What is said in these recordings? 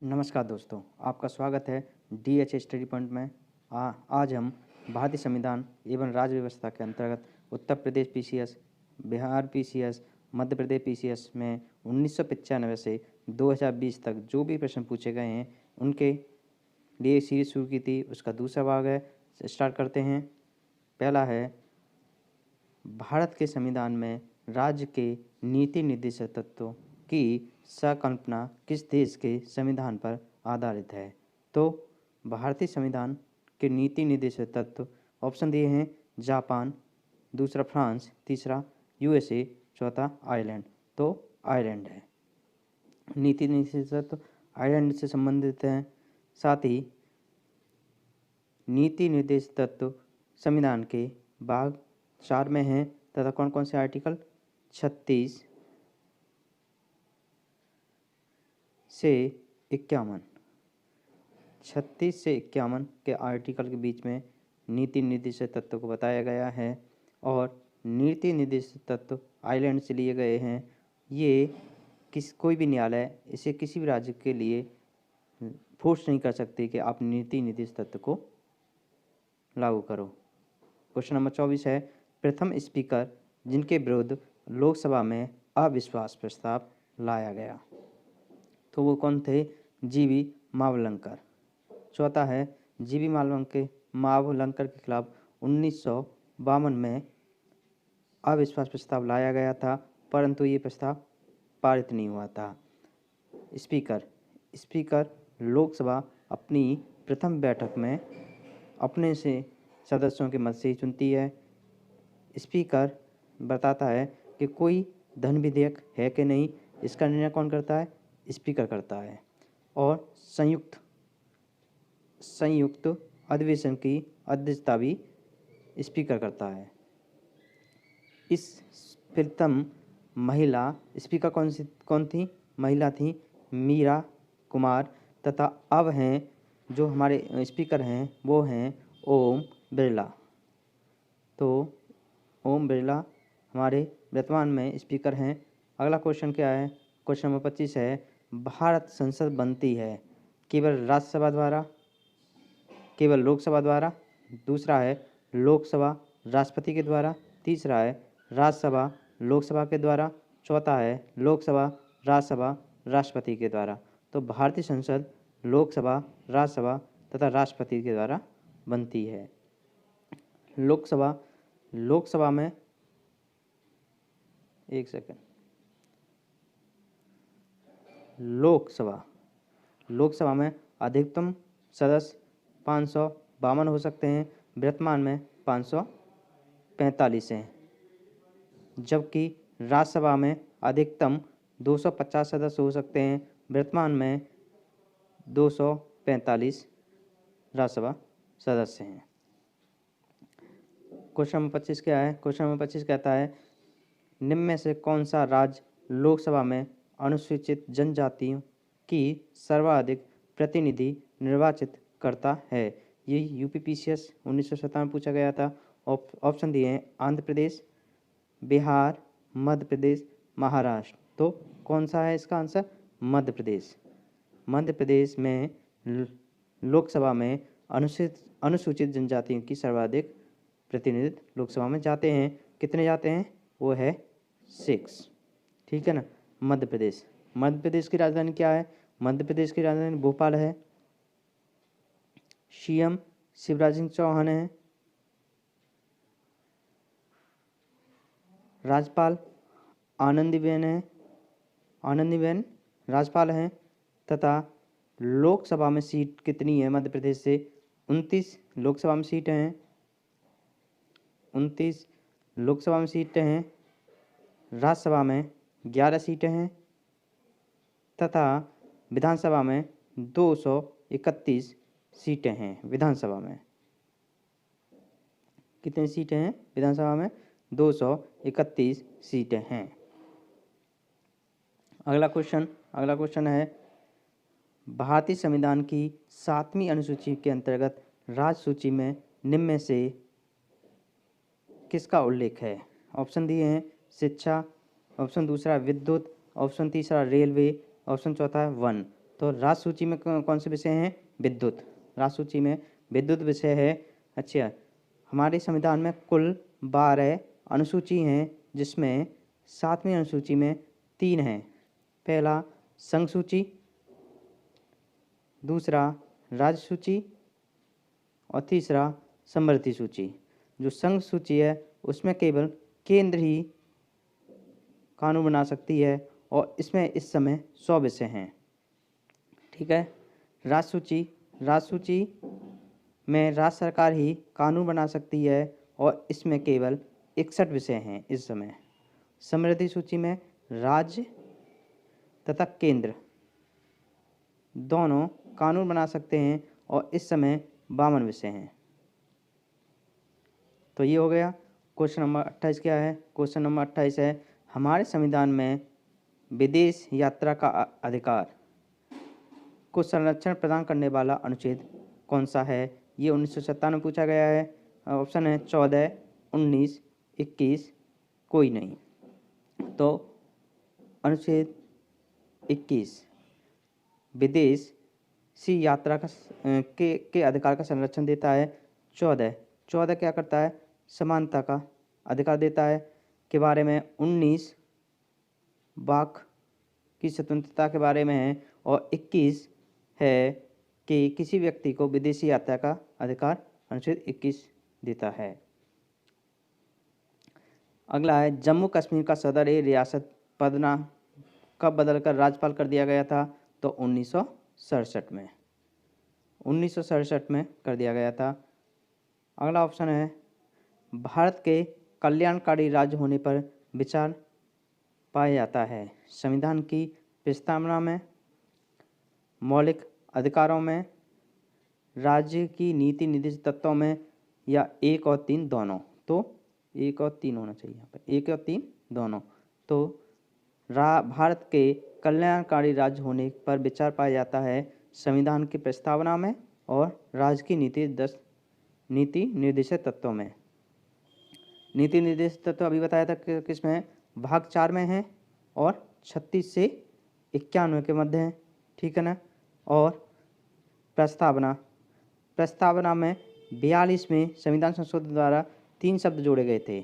नमस्कार दोस्तों, आपका स्वागत है DH स्टडी पॉइंट में। आज हम भारतीय संविधान एवं राज्य व्यवस्था के अंतर्गत Uttar Pradesh PCS, Bihar PCS, Madhya Pradesh PCS में 1995 से 2020 तक जो भी प्रश्न पूछे गए हैं उनके लिए सीरीज शुरू की थी। उसका दूसरा भाग है। स्टार्ट करते हैं। पहला है, भारत के संविधान में राज्य के नीति निर्देशक तत्वों की संकल्पना किस देश के संविधान पर आधारित है? तो भारतीय संविधान के नीति निर्देशक तत्व ऑप्शन दिए हैं: जापान, दूसरा फ्रांस, तीसरा USA, चौथा आयरलैंड। तो आयरलैंड है। नीति निर्देशक तत्व आयरलैंड से संबंधित हैं। साथ ही नीति निर्देशक तत्व संविधान के भाग 4 में हैं तथा कौन कौन से आर्टिकल 36 से 51 के आर्टिकल के बीच में नीति निर्देशक तत्व को बताया गया है। और नीति निर्देशक तत्व आयरलैंड से लिए गए हैं। ये कोई भी न्यायालय इसे किसी भी राज्य के लिए फोर्स नहीं कर सकते कि आप नीति निर्देशक तत्व को लागू करो। क्वेश्चन नंबर 24 है, प्रथम स्पीकर जिनके विरुद्ध लोकसभा में अविश्वास प्रस्ताव लाया गया, तो वो कौन थे? GV मावलंकर। चौथा है, GV मावलंकर के खिलाफ 1952 में अविश्वास प्रस्ताव लाया गया था, परंतु ये प्रस्ताव पारित नहीं हुआ था। स्पीकर लोकसभा अपनी प्रथम बैठक में अपने से सदस्यों के मत से ही चुनती है। स्पीकर बताता है कि कोई धन विधेयक है कि नहीं, इसका निर्णय कौन करता है? स्पीकर करता है। और संयुक्त अधिवेशन की अध्यक्षता भी स्पीकर करता है। इस प्रथम महिला स्पीकर कौन थी? महिला थी मीरा कुमार। तथा अब हैं जो हमारे स्पीकर हैं वो हैं ओम बिरला। तो ओम बिरला हमारे वर्तमान में स्पीकर हैं। अगला क्वेश्चन क्या है? क्वेश्चन नंबर 25 है, भारत संसद बनती है केवल राज्यसभा द्वारा, केवल लोकसभा द्वारा, दूसरा है लोकसभा राष्ट्रपति के द्वारा, तीसरा है राज्यसभा लोकसभा के द्वारा, चौथा है लोकसभा राज्यसभा राष्ट्रपति के द्वारा। तो भारतीय संसद लोकसभा, राज्यसभा तथा राष्ट्रपति के द्वारा बनती है। लोकसभा में एक सेकंड। लोकसभा में अधिकतम सदस्य 552 हो सकते हैं। वर्तमान में 545 हैं। जबकि राज्यसभा में अधिकतम 250 सदस्य हो सकते हैं। वर्तमान में 245 राज्यसभा सदस्य हैं। क्वेश्चन नंबर 25 क्या है? क्वेश्चन नंबर 25 कहता है, निम्न में से कौन सा राज्य लोकसभा में अनुसूचित जनजातियों की सर्वाधिक प्रतिनिधि निर्वाचित करता है? ये UP PCS 1997 में पूछा गया था। ऑप्शन दिए हैं: आंध्र प्रदेश, बिहार, मध्य प्रदेश, महाराष्ट्र। तो कौन सा है इसका आंसर? मध्य प्रदेश। मध्य प्रदेश में लोकसभा में अनुसूचित जनजातियों की सर्वाधिक प्रतिनिधित्व लोकसभा में जाते हैं। कितने जाते हैं? वो है 6। ठीक है ना। मध्य प्रदेश की राजधानी क्या है? मध्य प्रदेश की राजधानी भोपाल है। CM शिवराज सिंह चौहान है। राज्यपाल आनंदीबेन राज्यपाल हैं। तथा लोकसभा में सीट कितनी है मध्य प्रदेश से? 29 लोकसभा में सीटें हैं। 29 लोकसभा में सीटें हैं। राज्यसभा में 11 सीटें हैं। तथा विधानसभा में 231 सीटें हैं। विधानसभा में कितनी सीटें हैं? विधानसभा में 231 सीटें हैं। अगला क्वेश्चन है, भारतीय संविधान की 7वीं अनुसूची के अंतर्गत राज्य सूची में निम्न में से किसका उल्लेख है? ऑप्शन दिए हैं: शिक्षा, ऑप्शन दूसरा विद्युत, ऑप्शन तीसरा रेलवे, ऑप्शन चौथा है वन। तो राज्य सूची में कौन से विषय हैं? विद्युत। राज्य सूची में विद्युत विषय है। अच्छा, हमारे संविधान में कुल 12 अनुसूची हैं, जिसमें 7वीं अनुसूची में 3 हैं। पहला संघ सूची, दूसरा राज्य सूची और तीसरा समवर्ती सूची। जो संघ सूची है उसमें केवल केंद्र ही कानून बना सकती है और इसमें इस समय 100 विषय हैं। ठीक है। राज्य सूची में राज्य सरकार ही कानून बना सकती है और इसमें केवल 61 विषय हैं इस समय। समवर्ती सूची में राज्य तथा केंद्र दोनों कानून बना सकते हैं और इस समय 52 विषय हैं। तो ये हो गया। क्वेश्चन नंबर 28 क्या है? क्वेश्चन नंबर 28 है, हमारे संविधान में विदेश यात्रा का अधिकार को संरक्षण प्रदान करने वाला अनुच्छेद कौन सा है? ये 1957 में पूछा गया है। ऑप्शन है 14, 19, 21, कोई नहीं। तो अनुच्छेद 21 विदेशी यात्रा का के अधिकार का संरक्षण देता है। 14 क्या करता है? समानता का अधिकार देता है के बारे में। 19 वाक की स्वतंत्रता के बारे में है और 21 है कि किसी व्यक्ति को विदेशी यात्रा का अधिकार अनुच्छेद 21 देता है। अगला है, जम्मू कश्मीर का सदर रियासत पदना कब बदलकर राज्यपाल कर दिया गया था? तो 1967 में। 1967 में कर दिया गया था। अगला ऑप्शन है, भारत के कल्याणकारी राज्य होने पर विचार पाया जाता है। संविधान की प्रस्तावना में, मौलिक अधिकारों में, राज्य की नीति निर्देशित तत्वों में, या 1 और 3 दोनों? तो 1 और 3 होना चाहिए यहाँ पर, 1 और 3 दोनों। तो भारत के कल्याणकारी राज्य होने पर विचार पाया जाता है संविधान की प्रस्तावना में और राज्य की नीति निर्देशित तत्वों में। नीति निर्देशित तत्व अभी बताया था कि किस में है? भाग 4 में है और 36 से 91 के मध्य है। ठीक है ना। और प्रस्तावना में 42 में संविधान संशोधन द्वारा 3 शब्द जोड़े गए थे।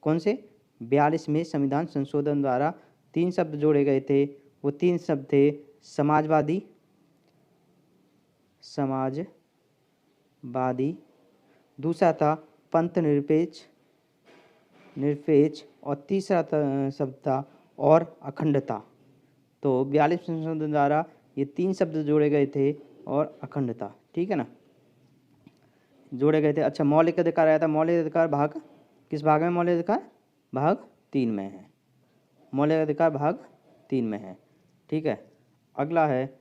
कौन से? 42 में संविधान संशोधन द्वारा 3 शब्द जोड़े गए थे। वो 3 शब्द थे समाजवादी, दूसरा था पंथ निरपेक्ष और तीसरा शब्द था और अखंडता। तो 42 संशोधन द्वारा ये 3 शब्द जोड़े गए थे और अखंडता। ठीक है ना, जोड़े गए थे। अच्छा, मौलिक अधिकार आया था। मौलिक अधिकार भाग किस भाग में? मौलिक अधिकार भाग 3 में है। मौलिक अधिकार भाग 3 में है। ठीक है। अगला है,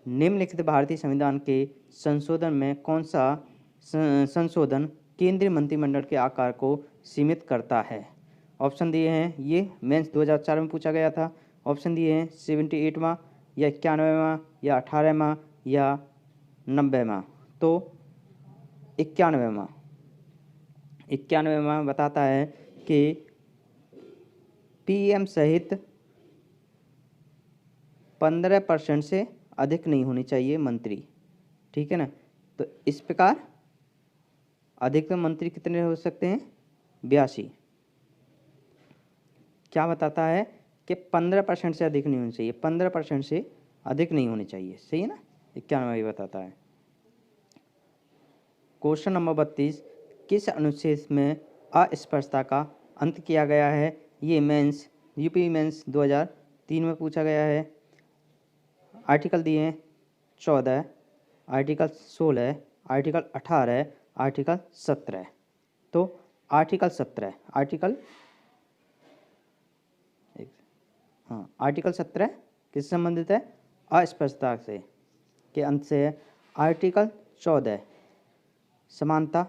निम्नलिखित भारतीय संविधान के संशोधन में कौन सा संशोधन केंद्रीय मंत्रिमंडल के आकार को सीमित करता है? ऑप्शन दिए हैं, ये मेंस 2004 में पूछा गया था। ऑप्शन दिए हैं 78वां या 91वां या 18वां या 90वां। तो 91वां बताता है कि पीएम सहित 15% से अधिक नहीं होनी चाहिए मंत्री। ठीक है ना। तो इस प्रकार अधिकतम मंत्री कितने हो सकते हैं? 82। क्या बताता है कि 15% से अधिक नहीं होनी चाहिए, 15% से अधिक नहीं होनी चाहिए। सही है ना। 91 बताता है। क्वेश्चन नंबर 32, किस अनुच्छेद में अस्पृश्यता का अंत किया गया है? ये मेंस यूपी मेंस 2003 में पूछा गया है। आर्टिकल दिए हैं 14, आर्टिकल 16, आर्टिकल 18, आर्टिकल 17। तो आर्टिकल 17 किससे संबंधित है? अस्पृश्यता से के अंत से है। आर्टिकल 14 समानता,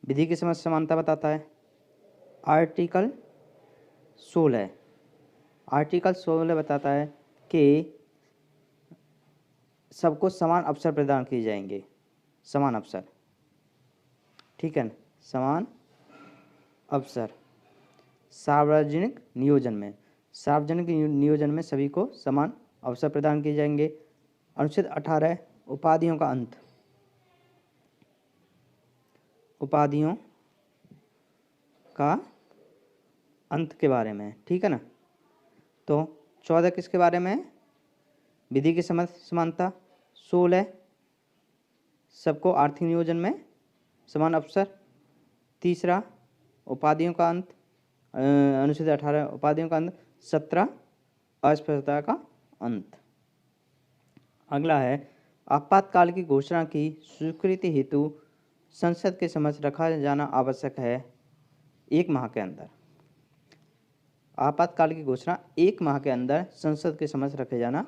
विधि की समझ समानता बताता है। आर्टिकल 16 बताता है कि सबको समान अवसर प्रदान किए जाएंगे। समान अवसर। ठीक है ना, समान अवसर सार्वजनिक नियोजन में सभी को समान अवसर प्रदान किए जाएंगे। अनुच्छेद 18 उपाधियों का अंत, उपाधियों का अंत के बारे में, ठीक है ना। तो 14 किसके बारे में, विधि की समानता। 16 सबको आर्थिक नियोजन में समान अवसर। तीसरा उपाधियों का अंत, अनुच्छेद 18 उपाधियों का अंत। 17 अस्पृश्यता का अंत। अगला है आपातकाल की घोषणा की स्वीकृति हेतु संसद के समक्ष रखा जाना आवश्यक है 1 माह के अंदर। आपातकाल की घोषणा 1 माह के अंदर संसद के समक्ष रखे जाना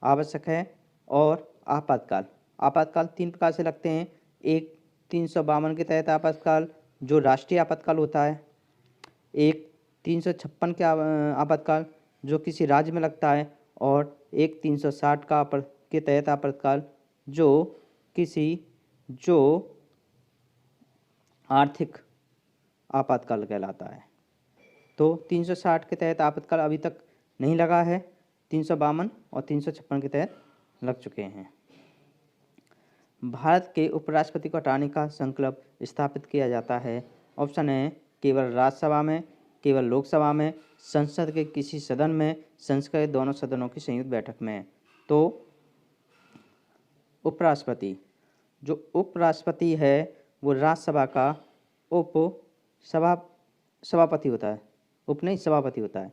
आवश्यक है। और आपातकाल 3 प्रकार से लगते हैं। एक 352 के तहत आपातकाल जो राष्ट्रीय आपातकाल होता है, एक 356 के आपातकाल जो किसी राज्य में लगता है, और एक 360 के तहत आपातकाल जो आर्थिक आपातकाल कहलाता है। तो 360 के तहत आपातकाल अभी तक नहीं लगा है, 352 और 356 के तहत लग चुके हैं। भारत के उपराष्ट्रपति को हटाने का संकल्प स्थापित किया जाता है। ऑप्शन है केवल राज्यसभा में, केवल लोकसभा में, संसद के किसी सदन में, संसद के दोनों सदनों की संयुक्त बैठक में। तो उपराष्ट्रपति, जो उपराष्ट्रपति है वो राज्यसभा का सभापति होता है, सभापति होता है।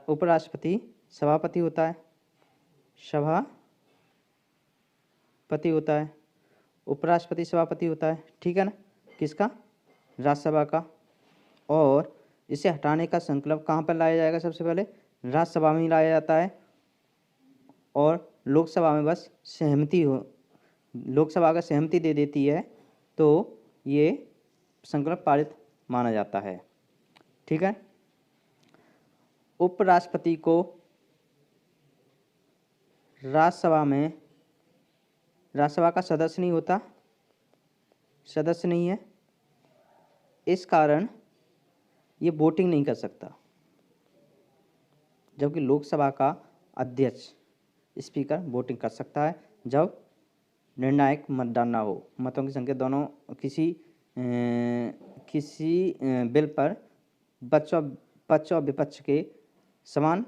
उपराष्ट्रपति सभापति होता है, सभापति होता है, उपराष्ट्रपति सभापति होता है, ठीक है ना, किसका, राज्यसभा का। और इसे हटाने का संकल्प कहाँ पर लाया जाएगा, सबसे पहले राज्यसभा में ही लाया जाता है, और लोकसभा में बस लोकसभा अगर सहमति दे देती है तो ये संकल्प पारित माना जाता है, ठीक है। उपराष्ट्रपति को राज्यसभा का सदस्य नहीं है, इस कारण ये वोटिंग नहीं कर सकता, जबकि लोकसभा का अध्यक्ष स्पीकर वोटिंग कर सकता है जब निर्णायक मतदान ना हो, मतों की संख्या दोनों किसी बिल पर पक्ष और विपक्ष के समान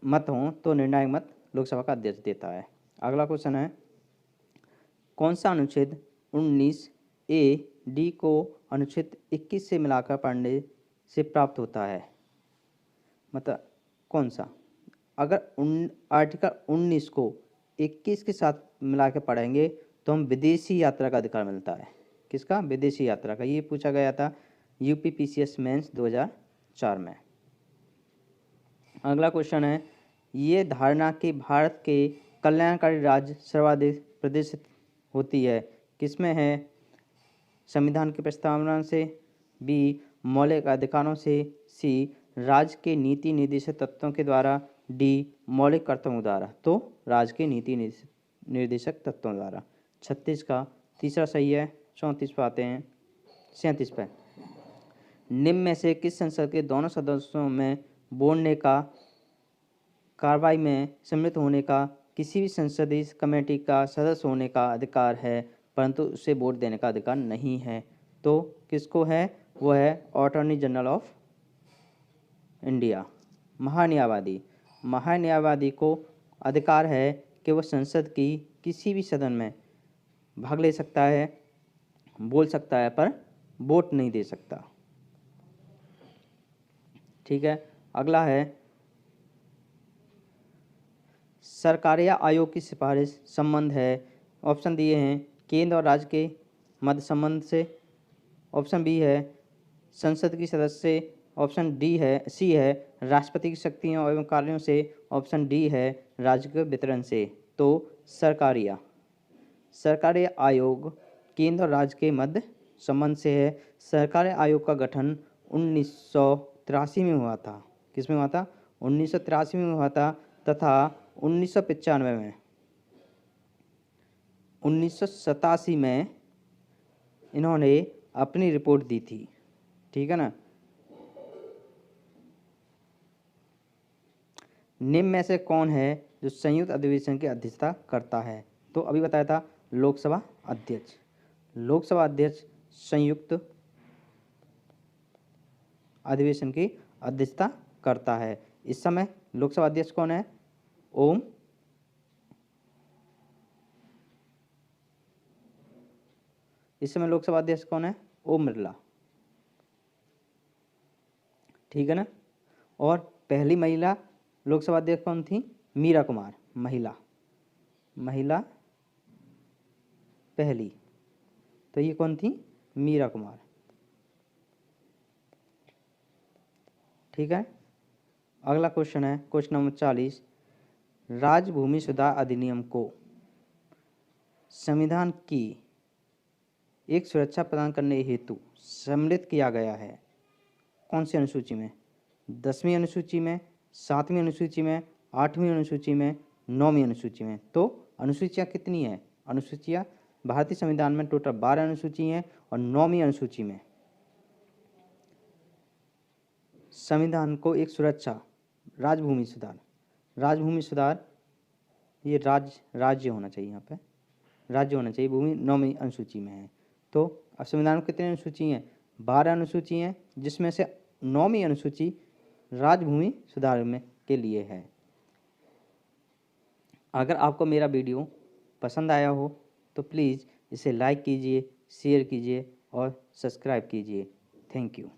मत हों तो निर्णायक मत लोकसभा का अध्यक्ष देता है। अगला क्वेश्चन है कौन सा अनुच्छेद 19A(D) को अनुच्छेद 21 से मिलाकर पढ़ने से प्राप्त होता है, मतलब कौन सा। अगर आर्टिकल 19 को 21 के साथ मिला के पढ़ेंगे तो हम विदेशी यात्रा का अधिकार मिलता है। किसका, विदेशी यात्रा का। ये पूछा गया था UPPCS मेंस 2004 में। अगला क्वेश्चन है ये धारणा कि भारत के कल्याणकारी राज्य सर्वाधिक प्रदर्शित होती है किसमें है, संविधान की प्रस्तावना से, B मौलिक अधिकारों से, C राज्य के नीति निर्देशक तत्वों के द्वारा, D मौलिक कर्तव्यों द्वारा। तो राज्य के नीति निर्देशक तत्वों द्वारा। 36 का तीसरा सही है। 34 पर आते हैं, 37 पर। निम्न में से किस संसद के दोनों सदस्यों में बोलने का, कार्रवाई में सम्मिलित होने का, किसी भी संसदीय कमेटी का सदस्य होने का अधिकार है परंतु उसे वोट देने का अधिकार नहीं है। तो किसको है, वो है अटॉर्नी जनरल ऑफ इंडिया, महान्यायवादी को अधिकार है कि वह संसद की किसी भी सदन में भाग ले सकता है, बोल सकता है, पर वोट नहीं दे सकता, ठीक है। अगला है सरकारिया आयोग की सिफारिश संबंध है। ऑप्शन दिए हैं केंद्र और राज्य के मध्य संबंध से, ऑप्शन बी है संसद की सदस्य से, ऑप्शन सी है राष्ट्रपति की शक्तियों एवं कार्यों से, ऑप्शन डी है राज्य के वितरण से। तो सरकारिया आयोग केंद्र और राज्य के मध्य संबंध से है। सरकारी आयोग का गठन 1983 में हुआ था। किसमें हुआ था, 1983 में हुआ था, तथा 1987 में इन्होंने अपनी रिपोर्ट दी थी, ठीक है ना। निम्न में से कौन है जो संयुक्त अधिवेशन की अध्यक्षता करता है? तो अभी बताया था लोकसभा अध्यक्ष। लोकसभा अध्यक्ष संयुक्त अधिवेशन की अध्यक्षता करता है। इस समय लोकसभा अध्यक्ष कौन है? ओम इस समय लोकसभा अध्यक्ष कौन है? ओम बिरला। ठीक है ना। और पहली महिला लोकसभा अध्यक्ष कौन थी? मीरा कुमार। महिला पहली, तो ये कौन थी? मीरा कुमार। ठीक है। अगला क्वेश्चन है क्वेश्चन नंबर 40। राजभूमि सुधार अधिनियम को संविधान की एक सुरक्षा प्रदान करने हेतु सम्मिलित किया गया है कौन सी अनुसूची में? 10वीं अनुसूची में, 7वीं अनुसूची में, 8वीं अनुसूची में, 9वीं अनुसूची में। तो अनुसूचियाँ कितनी हैं? अनुसूचियाँ भारतीय संविधान में टोटल 12 अनुसूची हैं और 9वीं अनुसूची में संविधान को एक सुरक्षा राजभूमि सुधार ये राज्य होना चाहिए, यहाँ पे राज्य होना चाहिए। भूमि 9वीं अनुसूची में है। तो अब संविधान में कितनी अनुसूची हैं? 12 अनुसूची हैं, जिसमें से 9वीं अनुसूची राजभूमि सुधार में के लिए है। अगर आपको मेरा वीडियो पसंद आया हो तो प्लीज़ इसे लाइक कीजिए, शेयर कीजिए और सब्सक्राइब कीजिए। Thank you.